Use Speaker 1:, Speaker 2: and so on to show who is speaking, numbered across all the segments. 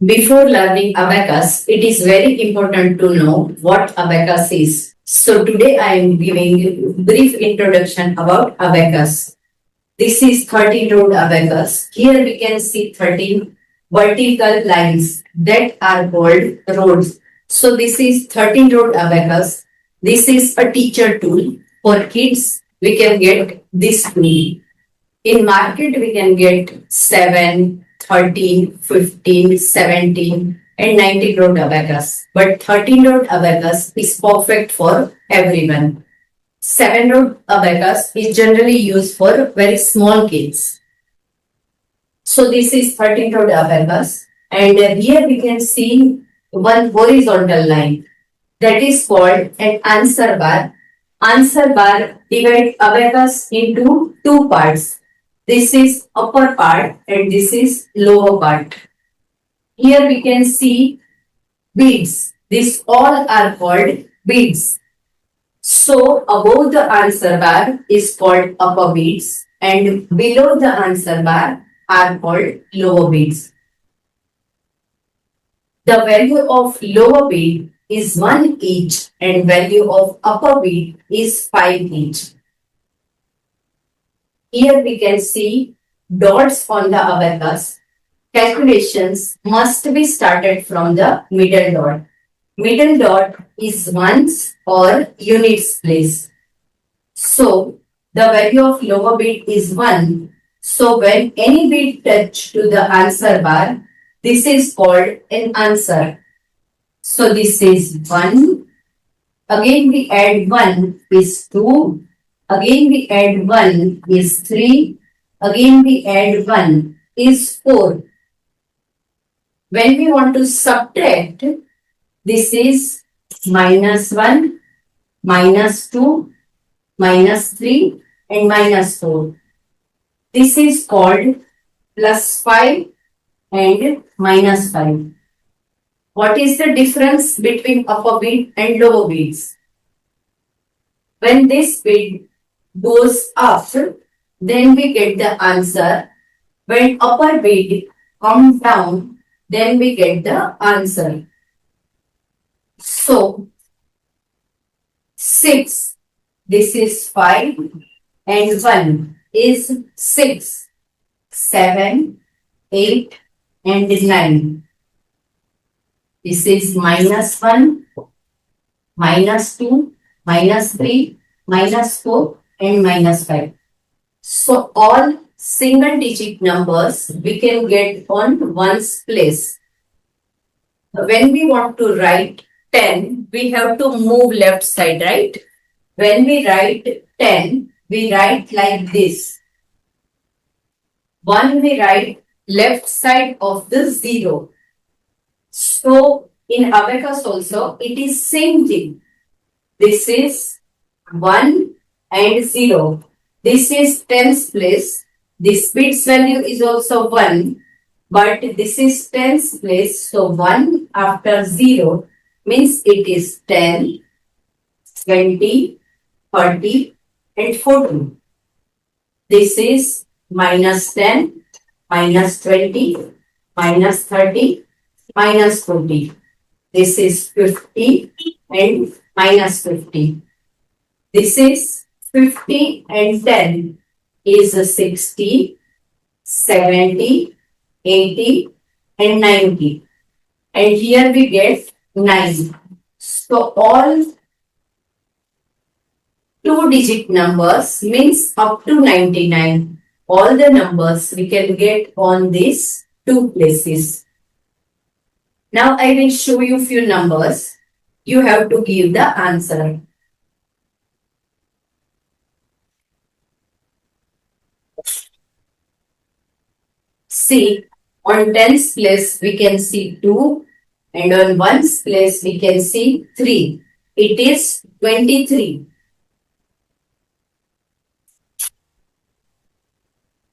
Speaker 1: Before learning abacus, it is very important to know what abacus is. So today I am giving a brief introduction about abacus. This is 13 road abacus. Here we can see 13 vertical lines that are called roads. So this is 13 road abacus. This is a teacher tool. For kids, we can get this tool. In market, we can get 7, 13, 15, 17, and 19 road abacus. But 13 road abacus is perfect for everyone. 7 road abacus is generally used for very small kids. So this is 13 road abacus. And here we can see one horizontal line that is called an answer bar. Answer bar divides abacus into two parts. This is upper part and this is lower part. Here we can see beads. These all are called beads. So above the answer bar is called upper beads and below the answer bar are called lower beads. The value of lower bead is 1 each and value of upper bead is 5 each. Here we can see dots on the abacus. Calculations must be started from the middle dot. Middle dot is ones or units place. So the value of lower bead is 1. So when any bead touch to the answer bar, this is called an answer. So this is 1. Again we add 1 is 2. Again we add 1 is 3. Again we add 1 is 4. When we want to subtract, this is minus 1, minus 2, minus 3 and minus 4. This is called plus 5 and minus 5. What is the difference between upper bead and lower beads? When this bead goes up, then we get the answer. When upper bead comes down, then we get the answer. So, 6, this is 5 and 1 is 6, 7, 8 and 9. This is minus 1, minus 2, minus 3, minus 4 and minus 5. So all single digit numbers we can get on ones place. When we want to write 10, we have to move left side, right? When we write 10, we write like this. 1 we write left side of the 0. So in abacus also it is same thing. This is 1 and 0. This is tens place. This bits value is also 1, but this is tens place. So 1 after 0 means it is 10, 20, 30 and 40. This is minus 10, minus 20, minus 30, minus 40. This is 50 and minus 50. This is 50 and 10 is 60, 70, 80 and 90. And here we get 9. So all 2-digit numbers means up to 99. All the numbers we can get on these two places. Now I will show you few numbers. You have to give the answer. See, on tens place we can see 2 and on ones place we can see 3. It is 23.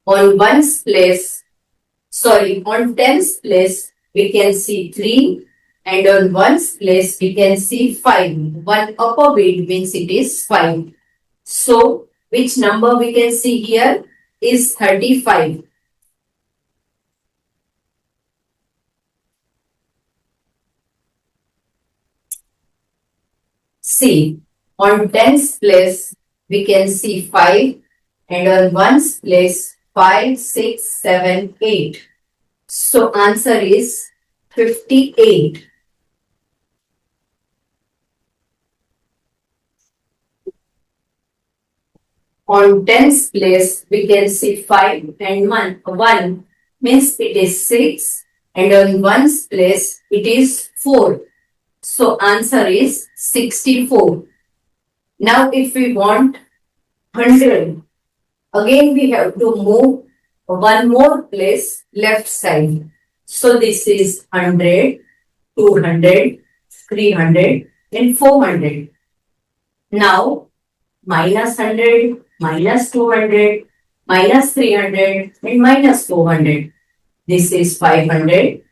Speaker 1: On ones place, on tens place we can see 3 and on ones place we can see 5. One upper bead means it is 5. So which number we can see here is 35. See, on tens place, we can see 5 and on ones place 5, 6, 7, 8. So answer is 58. On tens place, we can see 5 and 1 means it is 6 and on ones place it is 4. So answer is 64. Now if we want 100, again we have to move one more place left side. So this is 100, 200, 300 and 400. Now minus 100, minus 200, minus 300 and minus 400. This is 500,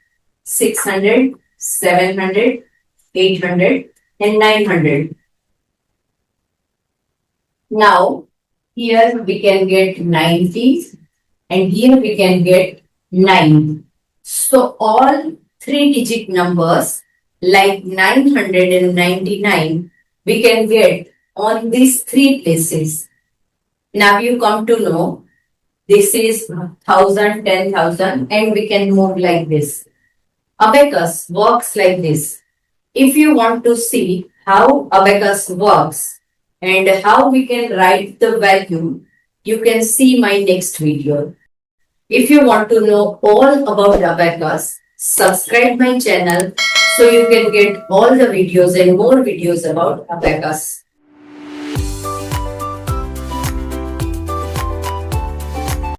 Speaker 1: 600, 700, 800 and 900. Now here we can get 90 and here we can get 9. So all 3-digit numbers like 999 we can get on these 3 places. Now you come to know this is 1000, 10,000 and we can move like this. Abacus works like this. If you want to see how abacus works and how we can write the value, you can see my next video. If you want to know all about abacus, subscribe my channel so you can get all the videos and more videos about abacus.